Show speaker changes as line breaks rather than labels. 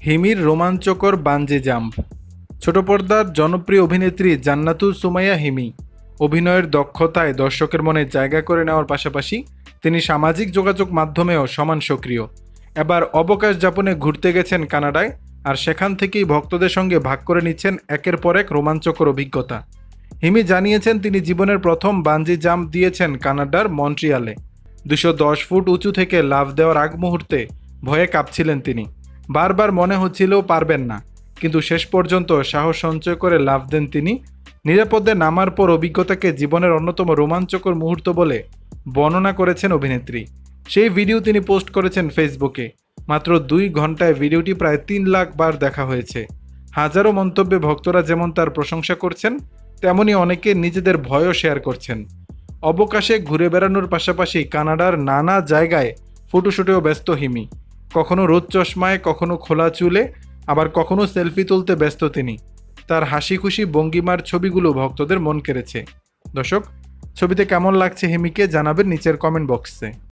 হিমির রোমাঞ্চকর bungee jump. ছোট পর্দার জনপ্রিয় অভিনেত্রী জান্নাতুল সুমাইয়া হিমি অভিনয়ের দক্ষতায় দর্শকের মনে জায়গা করে নেওয়ার পাশাপাশি তিনি সামাজিক যোগাযোগ মাধ্যমেও সমান সক্রিয়। এবার অবকাশ যাপনে ঘুরতে গেছেন কানাডায়, আর সেখান থেকেই ভক্তদের সঙ্গে ভাগ করে নিচ্ছেন একের পর এক রোমাঞ্চকর অভিজ্ঞতা। হিমি জানিয়েছেন তিনি জীবনের প্রথম বানজি জাম্প দিয়েছেন কানাডার মন্ট্রিয়ালে। 210 ফুট উঁচু থেকে লাফ দেওয়ার আগ মুহূর্তে ভয়ে কাঁপছিলেন তিনি। বারবার মনে হচ্ছিল পারবেন না, কিন্তু শেষ পর্যন্ত সাহস সঞ্চয় করে লাফ দেন তিনি। নিরাপদে নামার পর অভিজ্ঞতাকে জীবনের অন্যতম রোমাঞ্চকর মুহূর্ত বলে বর্ণনা করেছেন অভিনেত্রী। সেই ভিডিও তিনি পোস্ট করেছেন ফেসবুকে। মাত্র 2 ঘন্টায় ভিডিওটি প্রায় 3 লাখ বার দেখা হয়েছে। হাজারো মন্তব্যে ভক্তরা যেমন তার প্রশংসা করছেন, তেমনি অনেকে নিজেদের ভয়ও শেয়ার করছেন। অবকাশে ঘুরে বেড়ানোর পাশাপাশি কানাডার নানা জায়গায় ফটোশুটেও ব্যস্ত হিমি। কখনো রোদ চশমায়, কখনো খোলা চুলে, আবার কখনো সেলফি তুলতে ব্যস্ত তিনি। তার হাসি খুশি ভঙ্গিমার ছবিগুলো ভক্তদের মন কেড়েছে। দর্শক, ছবিতে কেমন লাগছে হিমিকে জানাবেন নিচের কমেন্ট বক্সে।